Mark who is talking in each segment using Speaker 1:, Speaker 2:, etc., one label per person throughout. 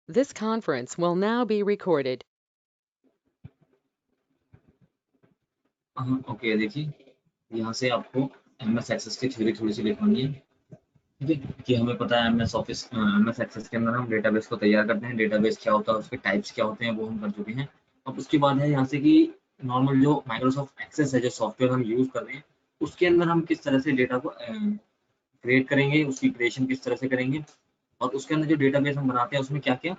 Speaker 1: This conference will now be recorded.
Speaker 2: Okay, देखिए यहाँ से आपको एमएस एक्सेस की थ्योरी थोड़ी सी लिखवानी है। ठीक है कि हमें पता है एमएस एक्सेस के अंदर हम डेटाबेस को तैयार करते हैं। डेटाबेस क्या होता है, उसके टाइप्स क्या होते हैं, वो हम कर चुके हैं। अब उसके बाद है यहाँ से कि नॉर्मल जो माइक्रोसॉफ्ट एक्सेस है, जो सॉफ्टवेयर हम यूज़ कर रहे हैं, उसके अंदर हम किस तरह से डेटा को क्रिएट करेंगे, उसकी क्रिएशन किस तरह से करेंगे, और उसके अंदर जो डेटाबेस हम बनाते हैं उसमें क्या-क्या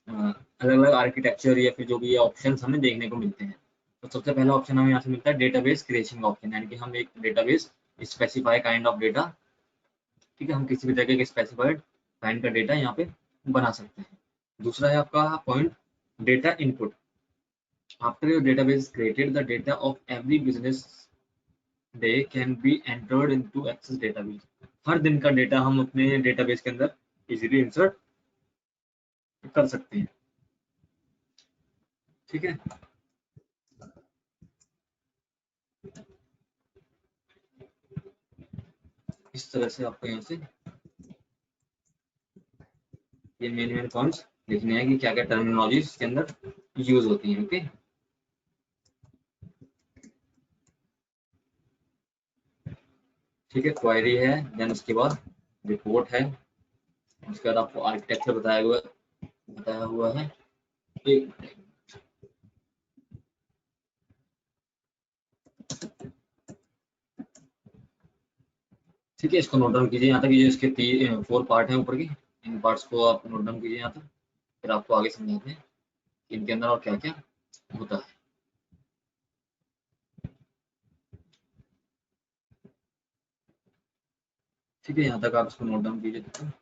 Speaker 2: अलग-अलग आर्किटेक्चर या फिर जो भी ऑप्शंस हमें देखने को मिलते हैं। तो सबसे पहला ऑप्शन हमें यहाँ से मिलता है डेटाबेस क्रिएशन का ऑप्शन, यानी कि हम एक database specify kind of data, ठीक है, हम किसी भी तरह के स्पेसिफाइड काइंड का डेटा यहाँ पे बना सकते हैं। दूसरा है आपका point data input. After your database created the data of every business day can be entered into Access database. हर दिन का डेटा हम अपने डेटाबेस के अंदर इजीली इंसर्ट कर सकते हैं। ठीक है, इस तरह से आपको यहाँ से ये मेन मेन पॉइंट्स लिखने हैं कि क्या क्या टर्मिनोलॉजीज इसके अंदर यूज होती हैं। ओके, ठीक है, क्वेरी है, देन उसके बाद रिपोर्ट है, उसके बाद आपको आर्किटेक्चर बताया हुआ है। एक ठीक है, इसको नोट डाउन कीजिए यहाँ तक। ये जो इसके 4 पार्ट हैं ऊपर के, इन पार्ट्स को आप नोट डाउन कीजिए यहाँ तक, फिर आपको आगे समझाते हैं कि इनके अंदर और क्या क्या होता है। ठीक है, यहाँ तक आप इसको नोट डाउन कीजिए तब तक।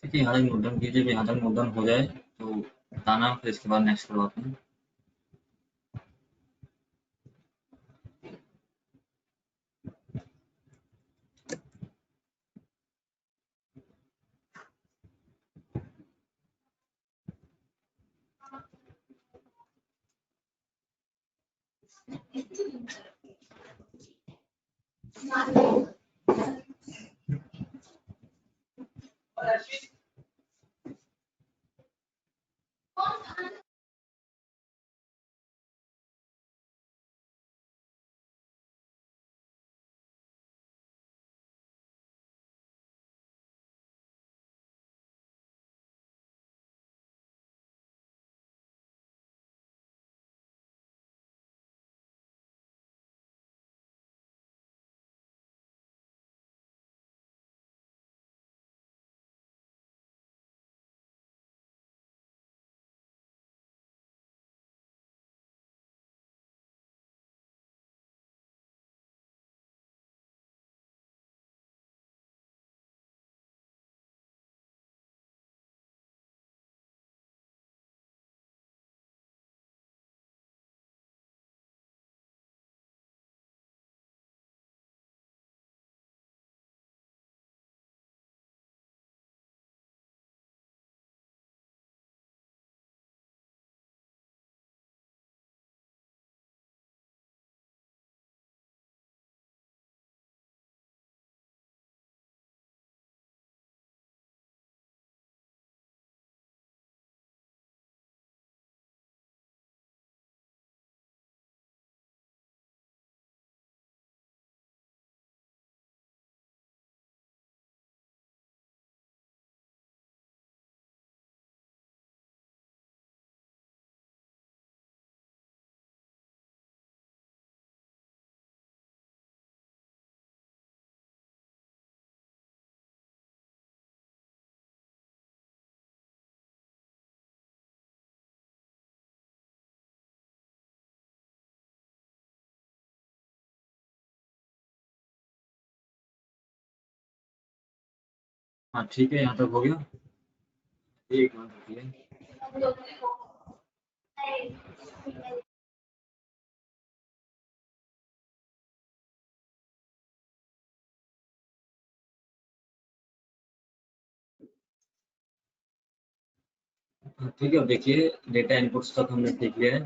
Speaker 2: ठीक है, यहाँ तक नोट डाउन कीजिए, यहाँ तक नोट डाउन हो जाए तो बताना, फिर इसके बाद नेक्स्ट करवाते हैं। हाँ ठीक है, यहाँ तक हो गया। एक मिनट रुकिए। हाँ, ठीक है, अब देखिए डेटा इनपुट्स तक हमने देख लिया है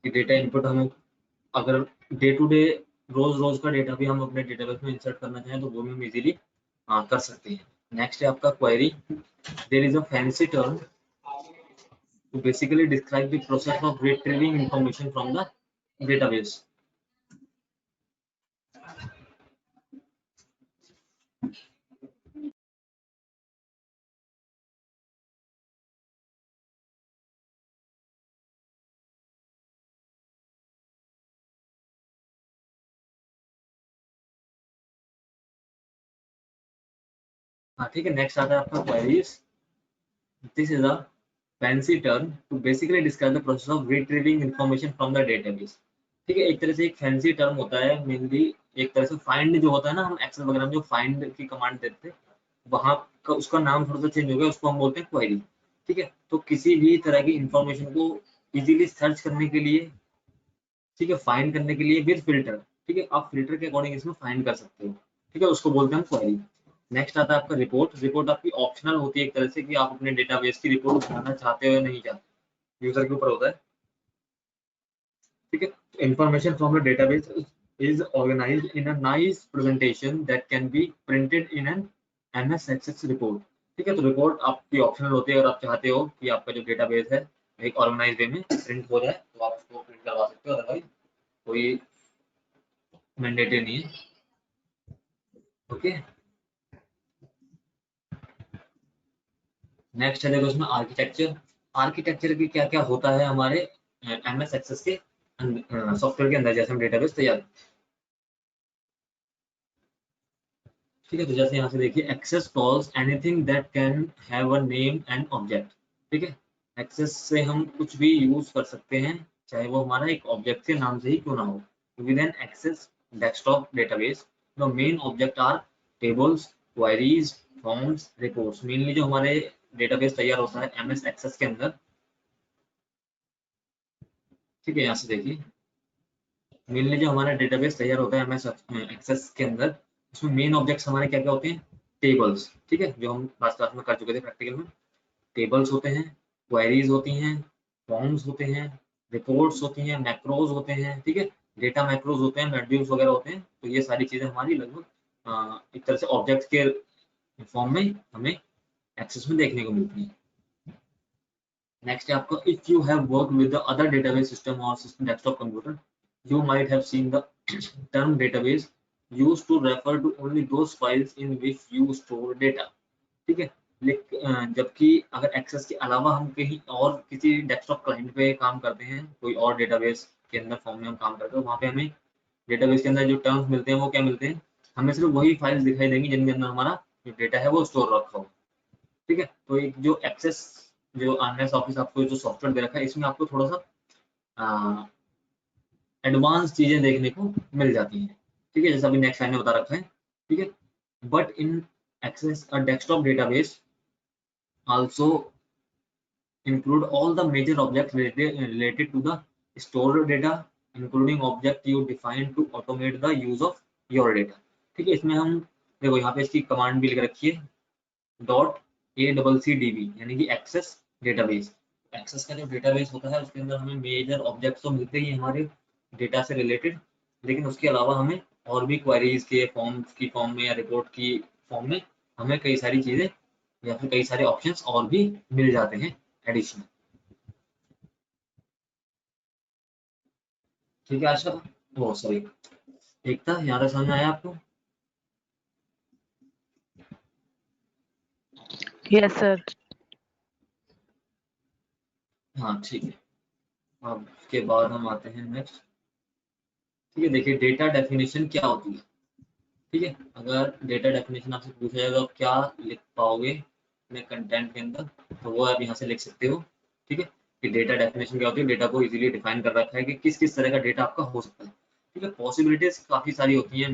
Speaker 2: कि डेटा इनपुट हमें अगर डे टू डे रोज का डेटा भी हम अपने डेटाबेस में इंसर्ट करना चाहें तो वो भी हम इजीली कर सकते हैं। नेक्स्ट है आपका query. There is a fancy term to basically describe the process of retrieving information from the database. हाँ ठीक है, नेक्स्ट आता है आपका queries. This is a fancy term to basically describe the process of retrieving information from the database. ठीक है, एक तरह से एक फैंसी टर्म होता है, मेनली एक तरह से फाइंड जो होता है ना, हम एक्सेल वगैरह में जो फाइंड की कमांड देते हैं वहां का उसका नाम थोड़ा सा चेंज हो गया, उसको हम बोलते हैं क्वेरी। ठीक है, तो किसी भी तरह की इंफॉर्मेशन को इजीली सर्च करने के लिए, ठीक है, फाइंड करने के लिए विद फिल्टर, ठीक है, आप फिल्टर के अकॉर्डिंग इसमें फाइंड कर सकते हो। ठीक है, उसको बोलते हैं हम क्वेरी। नेक्स्ट आता है आपका रिपोर्ट। रिपोर्ट आपकी ऑप्शनल होती है एक तरह से कि आप अपने डेटाबेस की रिपोर्ट बनाना चाहते हो या नहीं चाहते, यूजर के ऊपर होता है। ठीक है, information from the database is organized in a nice presentation that can be printed in an MS Access report। ठीक है, तो रिपोर्ट आपकी ऑप्शनल होती है, अगर आप चाहते हो कि आपका जो डेटाबेस है एक ऑर्गेनाइज वे में प्रिंट हो जाए तो आप उसको प्रिंट करवा सकते हो, अदरवाइज कोई मैंडेटरी नहीं है। ओके, नेक्स्ट है देखो इसमें आर्किटेक्चर। आर्किटेक्चर की क्या क्या होता है हमारे MS एक्सेस के सॉफ्टवेयर के अंदर जैसे हम डेटाबेस तैयार। ठीक है, तो जैसे यहाँ से देखिए, Access calls anything that can have a name and object. ठीक है, एक्सेस से हम कुछ भी यूज कर सकते हैं, चाहे वो हमारा एक ऑब्जेक्ट के नाम से ही क्यों ना हो। With an Access desktop database the main object are tables, queries, forms, reports. Mainly जो हमारे डेटाबेस तैयार होता है एमएस एक्सेस के अंदर, ठीक है, यहाँ से देखिए, मेनली जो हमारा डेटाबेस तैयार होता है एमएस एक्सेस के अंदर, उसमें मेन ऑब्जेक्ट्स हमारे क्या क्या होते हैं? टेबल्स, ठीक है, जो हम लास्ट क्लास में कर चुके थे प्रैक्टिकल में। टेबल्स होते हैं, क्वेरीज होती हैं, फॉर्म्स होते हैं, रिपोर्ट्स होती हैं, मैक्रोज होते हैं, ठीक है, डेटा मैक्रोज होते हैं, मॉड्यूल्स वगैरह होते हैं। तो ये सारी चीजें हमारी लगभग एक तरह से ऑब्जेक्ट के फॉर्म में हमें एक्सेस में देखने को मिलती है। नेक्स्ट है आपका, if you have work with the other database system और system desktop computer, you might have seen the term database used to refer to only those files in which you store data, ठीक है। लेकिन जबकि अगर access के अलावा हम कहीं और किसी डेस्कटॉप क्लाइंट पे काम करते हैं, कोई और डेटाबेस के अंदर फॉर्म में हम काम करते हैं, वहाँ पे हमें डेटाबेस के अंदर जो टर्म्स मिलते हैं वो क्या मिलते हैं? हमें सिर्फ वही फाइल्स दिखाई देंगी जिनके अंदर हमारा जो डेटा है वो स्टोर रखा हो, ठीक है। तो एक जो एक्सेस, जो एमएस ऑफिस आपको जो सॉफ्टवेयर दे रखा है, इसमें आपको थोड़ा सा एडवांस चीजें देखने को मिल जाती हैं, ठीक है, जैसा अभी नेक्स्ट लाइन में बता रखा है, ठीक है। But in Access a desktop database also include all the major objects related to the stored data, including object you define to automate the use of your data, ठीक है। इसमें हम देखो यहाँ पे इसकी कमांड भी लिख रखी है, डॉट ACCDB, यानी कि एक्सेस डेटाबेस। एक्सेस का जो डेटाबेस होता है उसके अंदर हमें मेजर ऑब्जेक्ट्स तो मिलते ही हमारे डेटा से रिलेटेड, लेकिन उसके अलावा हमें और भी क्वेरीज के फॉर्म्स की फॉर्म में या रिपोर्ट की फॉर्म में हमें कई सारी चीजें या फिर कई सारे ऑप्शंस और भी मिल जाते हैं एडिशनल, ठीक है। आशा, वो सॉरी, एकता, यहाँ तक समझ आया आपको?
Speaker 3: Yes, sir.
Speaker 2: हाँ, ठीक है। अब उसके बाद हम आते हैं नेक्स्ट, ठीक है। देखिए, डेटा डेफिनेशन क्या होती है, ठीक है। अगर डेटा डेफिनेशन आपसे पूछा जाएगा आप क्या लिख पाओगे अपने कंटेंट के अंदर, तो वो आप यहाँ से लिख सकते हो, ठीक है, कि डेटा डेफिनेशन क्या होती है। डेटा को इजीली डिफाइन कर रखा है कि किस किस तरह का डेटा आपका हो सकता है, ठीक है। पॉसिबिलिटीज काफी सारी होती हैं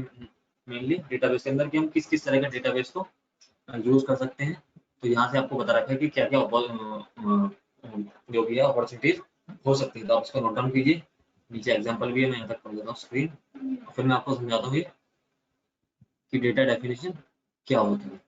Speaker 2: मेनली डेटाबेस के अंदर, कि हम किस किस तरह का डेटाबेस को यूज कर सकते हैं। तो यहाँ से आपको बता रखा है कि क्या क्या जो भी है अपॉर्चुनिटीज हो सकती है, तो आप इसको नोट डाउन कीजिए। नीचे एग्जांपल भी है, मैं यहाँ तक कर देता हूँ स्क्रीन, फिर मैं आपको समझाता हूँ कि डेटा डेफिनेशन क्या होती है।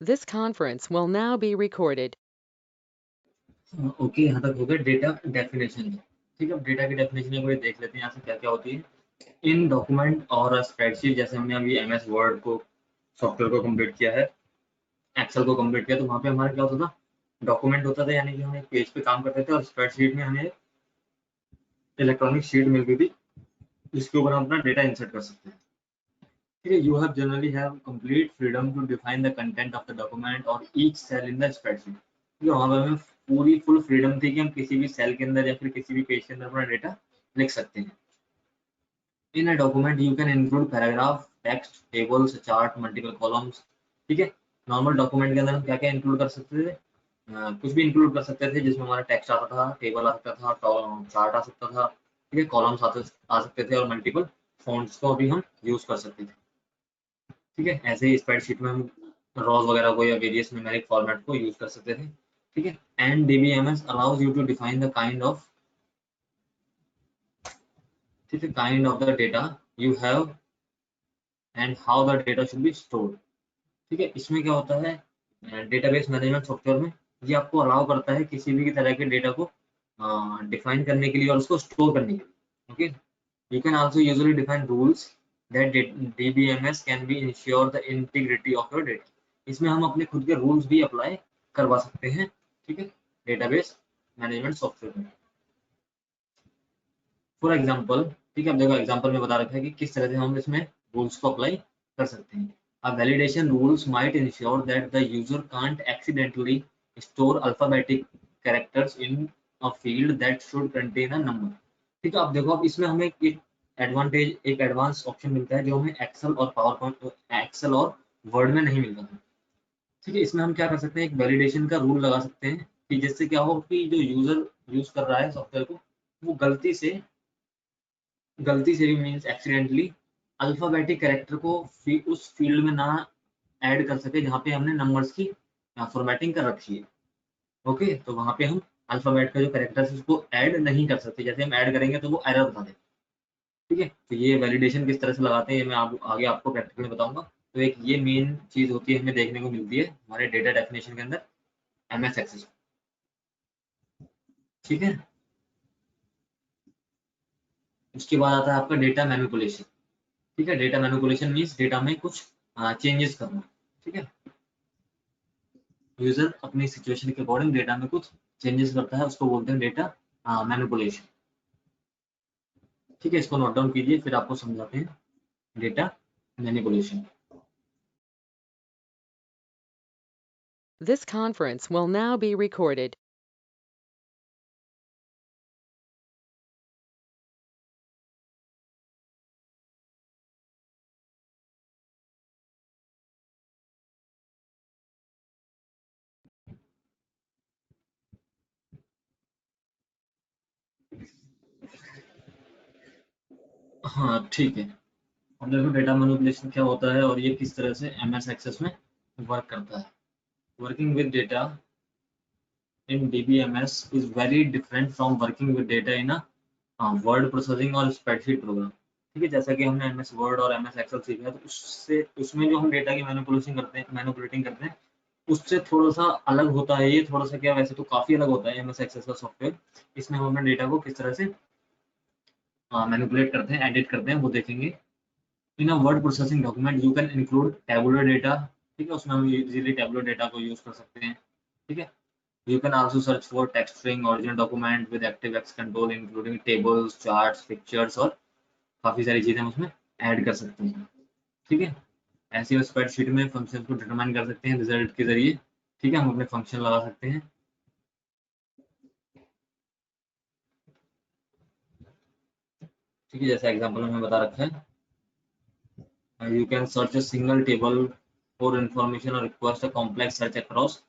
Speaker 1: This conference will now be recorded.
Speaker 2: Okay, यहाँ तक हो गया डेटा डेफिनेशन। ठीक है, अब डेटा की डेफिनेशन एक बार देख लेते हैं यहाँ से क्या क्या होती है। इन डॉक्यूमेंट और स्प्रेडशीट, जैसे हमने अभी एमएस वर्ड को सॉफ्टवेयर को कंप्लीट किया है, एक्सेल को कंप्लीट किया, तो वहाँ पे हमारा क्या होता था, डॉक्यूमेंट होता था, यानी कि हम एक पेज पे काम करते थे और स्प्रेडशीट में हमें इलेक्ट्रॉनिक शीट मिलती थी जिसके ऊपर हम अपना डेटा इंसर्ट कर सकते हैं। ठीक है, you have generally have complete freedom to define the content of the document और each cell in the spreadsheet. ठीक है, वहाँ पर हमें पूरी फुल फ्रीडम थी कि हम किसी भी सेल के अंदर या फिर किसी भी पेज के अंदर अपना डेटा लिख सकते हैं। In a document you can include paragraph, text, tables, chart, multiple columns. ठीक है, नॉर्मल डॉक्यूमेंट के अंदर हम क्या क्या इंक्लूड कर सकते थे, कुछ भी इंक्लूड कर सकते थे, जिसमें हमारा टेक्स्ट आता था, टेबल आ सकता था, चार्ट आ सकता था, ठीक है, कॉलम्स आ सकते थे और मल्टीपल फॉन्ट्स को भी हम यूज कर सकते थे। ठीक है, ऐसे ही स्प्रेडशीट में हम रॉज वगैरह को या वेरियस न्यूमेरिक फॉर्मेट को यूज कर सकते थे। ठीक है, and DBMS allows you to define the kind of, ठीक है, kind of the data you have and how the data should be stored. ठीक है, इसमें क्या होता है, डेटाबेस मैनेजमेंट सॉफ्टवेयर में ये आपको अलाउ करता है किसी भी तरह के डेटा को डिफाइन करने के लिए और उसको स्टोर करने के लिए। Okay, you can also usually define rules that DBMS can be ensure the integrity of your data। इसमें हम अपने खुद के रूल्स भी अप्लाई करवा सकते हैं। ठीक है, डेटाबेस मैनेजमेंट सॉफ्टवेयर में। फॉर एग्जांपल, ठीक है, अब देखो एग्जांपल में बता रखा है कि किस तरह से हम इसमें रूल्स को अप्लाई कर सकते हैं। A validation rules might ensure that the user can't accidentally store alphabetic characters in a field that should contain a number। ठीक है, अब देखो, अब इसमें हमें एक एडवांटेज, एक एडवांस ऑप्शन मिलता है जो हमें एक्सेल और पावर पॉइंट, एक्सेल और वर्ड में नहीं मिलता था। ठीक है, इसमें हम क्या कर सकते हैं, एक वैलिडेशन का रूल लगा सकते हैं कि जिससे क्या हो कि जो यूजर यूज कर रहा है सॉफ्टवेयर को, वो गलती से भी मीन्स एक्सीडेंटली अल्फाबेटिक कैरेक्टर को उस फील्ड में ना ऐड कर सके जहाँ पे हमने नंबर्स की फॉर्मेटिंग कर रखी है। ओके, तो वहाँ पे हम अल्फाबेट का जो कैरेक्टर है उसको ऐड नहीं कर सकते, जैसे हम ऐड करेंगे तो वो एरर बता देगा। ठीक है, तो ये वैलिडेशन किस तरह से लगाते हैं ये मैं आगे आपको प्रैक्टिकली बताऊंगा। तो एक ये मेन चीज होती है, हमें देखने को मिलती है हमारे डेटा डेफिनेशन के अंदर, एमएस एक्सेस। ठीक है, उसके बाद आता है आपका डेटा मैनिपुलेशन। ठीक है, डेटा मैनिपुलेशन मीन्स डेटा में कुछ चेंजेस करना। ठीक है, यूजर अपनी सिचुएशन के अकॉर्डिंग डेटा में कुछ चेंजेस करता है, उसको बोलते हैं डेटा मैनिपुलेशन। ठीक है, इसको नोट डाउन कीजिए, फिर आपको समझाते हैं data manipulation.
Speaker 1: This conference will now be recorded.
Speaker 2: हाँ ठीक है, अब देखो डेटा मैनिपुलेशन क्या होता है और ये किस तरह से एमएस एक्सेस में वर्क करता है। Working with data in DBMS is very different from working with data in a word processing और स्प्रेडशीट प्रोग्राम। ठीक है, जैसा कि हमने एमएस वर्ड और एमएस एक्सेल सीखा है, तो उससे उसमें जो हम डेटा की मैनिपुलेटिंग करते हैं उससे थोड़ा सा अलग होता है। ये थोड़ा सा क्या, वैसे तो काफी अलग होता है एमएस एक्सेल का सॉफ्टवेयर। इसमें हम अपने डेटा को किस तरह से मैनिपुलेट करते हैं, एडिट करते हैं, वो देखेंगे। In a word processing document you can include tabular data. ठीक है, उसमें हम इजीली टैबुलर डेटा को यूज कर सकते हैं। ठीक है, you can also search for text string original document with ActiveX control including tables, charts, pictures और काफी सारी चीजें हम उसमें ऐड कर सकते हैं। ठीक है, ऐसे स्प्रेडशीट में फंक्शन को डिटरमाइन कर सकते हैं रिजल्ट के जरिए। ठीक है, हम अपने फंक्शन लगा सकते हैं। ठीक है, जैसे एग्जांपल में बता रखा है, you can search a single table for information और request a complex search across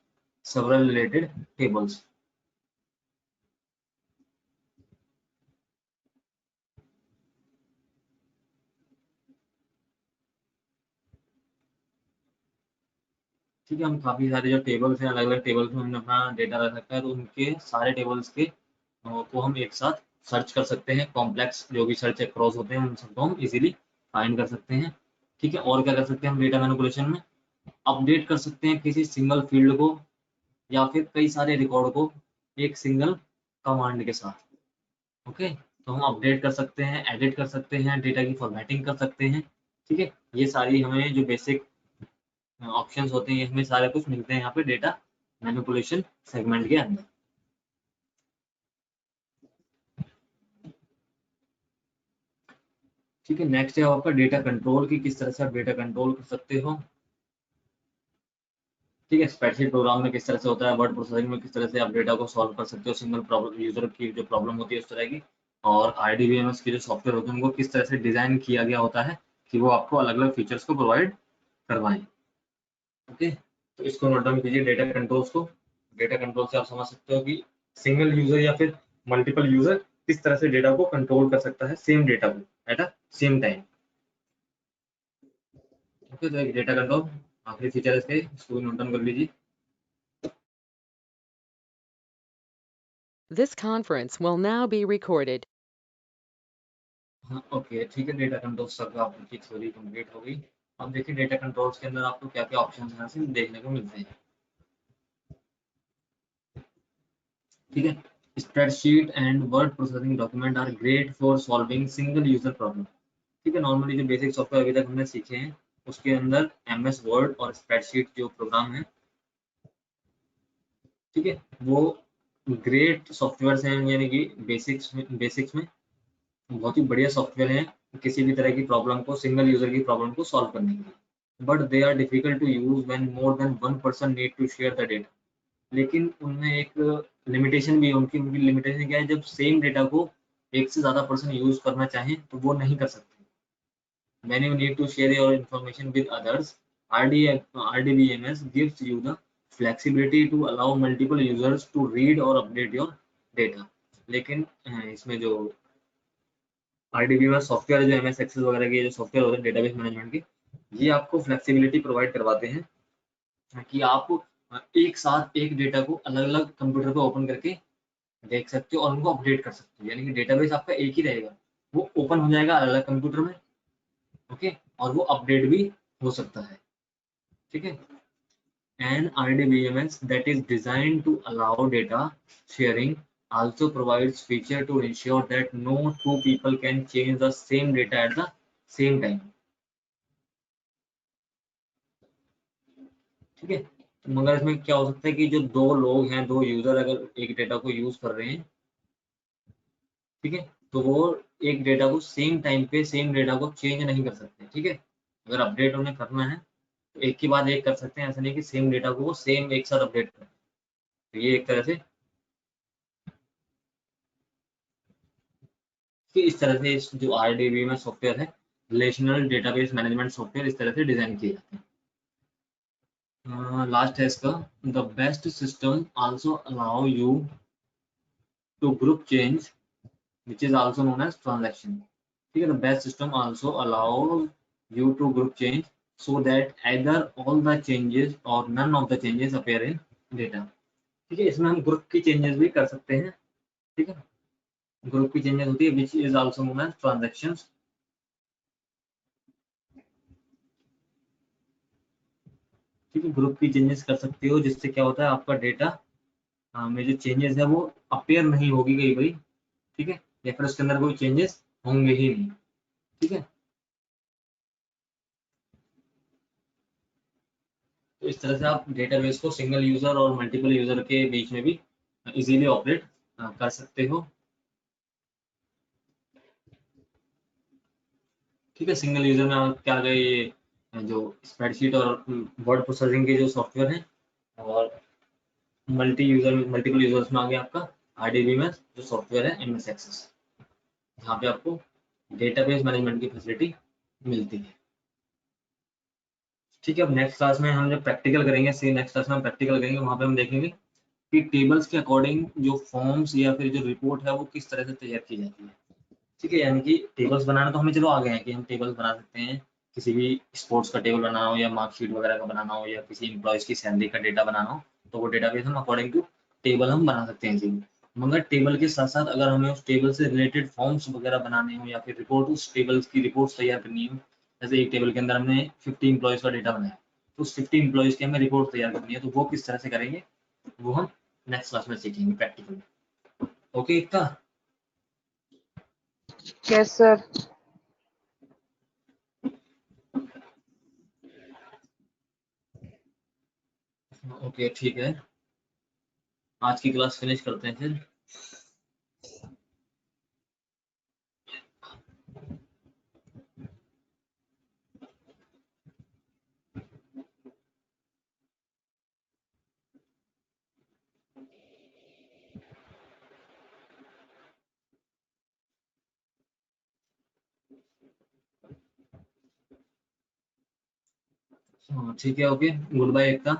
Speaker 2: several related tables। ठीक है, हम काफी सारे जो टेबल्स हैं, अलग अलग टेबल्स में हमने अपना डेटा रख रखा है, तो उनके सारे टेबल्स के को हम एक साथ सर्च कर सकते हैं। कॉम्प्लेक्स जो भी सर्च अक्रॉस होते हैं उन सबको हम इजीली फाइंड कर सकते हैं। ठीक है, और क्या कर सकते हैं हम डेटा मैनिपुलेशन में, अपडेट कर सकते हैं किसी सिंगल फील्ड को या फिर कई सारे रिकॉर्ड को एक सिंगल कमांड के साथ। ओके, तो हम अपडेट कर सकते हैं, एडिट कर सकते हैं, डेटा की फॉर्मेटिंग कर सकते हैं। ठीक है, ये सारी हमें जो बेसिक ऑप्शंस होते हैं इसमें सारे कुछ मिलते हैं यहाँ पे डेटा मैनिपुलेशन सेगमेंट के अंदर। ठीक है, नेक्स्ट है आपका डेटा कंट्रोल की किस तरह से आप डेटा कंट्रोल कर सकते हो। ठीक है, स्प्रेडशीट प्रोग्राम में किस तरह से होता है, वर्ड प्रोसेसिंग में किस तरह से आप डेटा को सॉल्व कर सकते हो, सिंगल प्रॉब्लम यूजर की जो प्रॉब्लम होती है उस तरह की, और आरडीबीएमएस के जो सॉफ्टवेयर होते हैं उनको किस तरह से डिजाइन किया गया होता है कि वो आपको अलग अलग फीचर्स को प्रोवाइड करवाएं। ओके, तो इसको नोट डाउन कीजिए डेटा कंट्रोल्स को। डेटा कंट्रोल से आप समझ सकते हो कि सिंगल यूजर या फिर मल्टीपल यूजर किस तरह से डेटा को कंट्रोल कर सकता है, सेम डेटा को at a same time. Okay, तो एक डेटा कंट्रोल आखिरी फीचर है इसके, इसको नोट डाउन कर लीजिए।
Speaker 1: This conference will now be recorded.
Speaker 2: हाँ, ओके, ठीक है, डेटा कंट्रोल्स तक आपकी थ्योरी कंप्लीट हो गई। अब देखिए डेटा कंट्रोल्स के अंदर आपको क्या क्या ऑप्शन यहाँ से देखने को मिलते हैं। ठीक है, spreadsheet and word processing document are great for solving single user problem. ठीक है, नॉर्मली जो बेसिक सॉफ्टवेयर अभी तक हमने सीखे हैं उसके अंदर एमएस वर्ड और स्प्रेडशीट जो प्रोग्राम है, ठीक है, वो ग्रेट सॉफ्टवेयर हैं, यानी कि बेसिक्स में बहुत ही बढ़िया सॉफ्टवेयर हैं किसी भी तरह की प्रॉब्लम को, सिंगल यूजर की प्रॉब्लम को सॉल्व करने के लिए। But they are difficult to use when more than one person need to share the data. लेकिन उनमें एक लिमिटेशन भी है, उनकी उनकी लिमिटेशन क्या है, जब सेम डेटा को एक से ज्यादा पर्सन यूज करना चाहें तो वो नहीं कर सकते। When you need to share your information with others, RDBMS gives you the flexibility to allow multiple users to read or update your data। लेकिन इसमें जो RDBMS सॉफ्टवेयर जो MS एक्सेस वगैरह के जो सॉफ्टवेयर होते हैं डेटाबेस मैनेजमेंट के, ये आपको फ्लेक्सिबिलिटी प्रोवाइड करवाते हैं कि आप एक साथ एक डेटा को अलग अलग कंप्यूटर पे ओपन करके देख सकते हो और उनको अपडेट कर सकते हो, यानी कि डेटाबेस आपका एक ही रहेगा, वो ओपन हो जाएगा अलग अलग कंप्यूटर में। ओके, और वो अपडेट भी हो सकता है। ठीक है, an RDBMS that is designed to allow data sharing also provides feature to ensure that no two people can change the same data at the same time। ठीक है, मगर इसमें क्या हो सकता है कि जो दो लोग हैं, दो यूजर अगर एक डेटा को यूज कर रहे हैं, ठीक है, तो वो एक डेटा को सेम टाइम पे सेम डेटा को चेंज नहीं कर सकते। ठीक है, अगर अपडेट उन्हें करना है तो एक के बाद एक कर सकते हैं, ऐसा नहीं कि सेम डेटा को वो सेम एक साथ अपडेट करें। तो ये एक तरह से कि इस तरह से इस जो RDBMS सॉफ्टवेयर है, रिलेशनल डेटाबेस मैनेजमेंट सॉफ्टवेयर, इस तरह से डिजाइन किए जाते हैं। लास्ट है इसका, the best system also allow you to group change which is also known as transaction। ठीक है, the best system also allows you to group change so that either all the changes or none of the changes appear in data। ठीक है, इसमें हम group की changes भी कर सकते हैं। ठीक है, ग्रुप की चेंजेस होती है which is also known as transactions। ठीक है, ग्रुप की चेंजेस कर सकते हो जिससे क्या होता है आपका डेटा में जो चेंजेस है वो अपीयर नहीं होगी कई बारी। ठीक है, या फिर उसके अंदर कोई चेंजेस होंगे ही नहीं। ठीक है, तो इस तरह से आप डेटाबेस को सिंगल यूजर और मल्टीपल यूजर के बीच में भी इजीली ऑपरेट कर सकते हो। ठीक है, सिंगल यूजर में आप क्या गए, ये जो स्प्रेडशीट और वर्ड प्रोसेसिंग के जो सॉफ्टवेयर हैं, और मल्टीपल यूजर्स में आ गया आपका RDBMS जो सॉफ्टवेयर है MS एक्सेस, जहाँ पे आपको डेटाबेस मैनेजमेंट की फैसिलिटी मिलती है। ठीक है, अब नेक्स्ट क्लास में हम जब प्रैक्टिकल करेंगे, नेक्स्ट क्लास में हम प्रैक्टिकल करेंगे, वहाँ पे हम देखेंगे कि टेबल्स के अकॉर्डिंग जो फॉर्म्स या फिर जो रिपोर्ट है वो किस तरह से तैयार की जाती है। ठीक है, यानी कि टेबल्स बनाना तो हमें चलो आ गए हैं कि हम टेबल्स बना सकते हैं, किसी भी स्पोर्ट्स का टेबल बनाना हो या मार्कशीट वगैरह का बनाना हो या किसी एम्प्लॉयज की सैलरी का डेटा बनाना हो, तो वो डेटाबेस हम अकॉर्डिंग टू टेबल हम बना सकते हैं इजीली। मगर टेबल के साथ साथ अगर हमें उस टेबल से रिलेटेड फॉर्म्स वगैरह बनाने हो या फिर रिपोर्ट, उस टेबल्स की रिपोर्ट्स तैयार करनी हो, जैसे एक टेबल के अंदर हमने 50 एम्प्लॉयज का डेटा बनाया, तो उस 50 एम्प्लॉइज की हमें रिपोर्ट तैयार करनी है, तो वो किस तरह से करेंगे वो हम नेक्स्ट क्लास में सीखेंगे practically. Okay Ekta?
Speaker 3: Yes sir.
Speaker 2: Okay ठीक है, आज की क्लास फिनिश करते हैं फिर। हाँ ठीक है, ओके, गुड बाय एकता।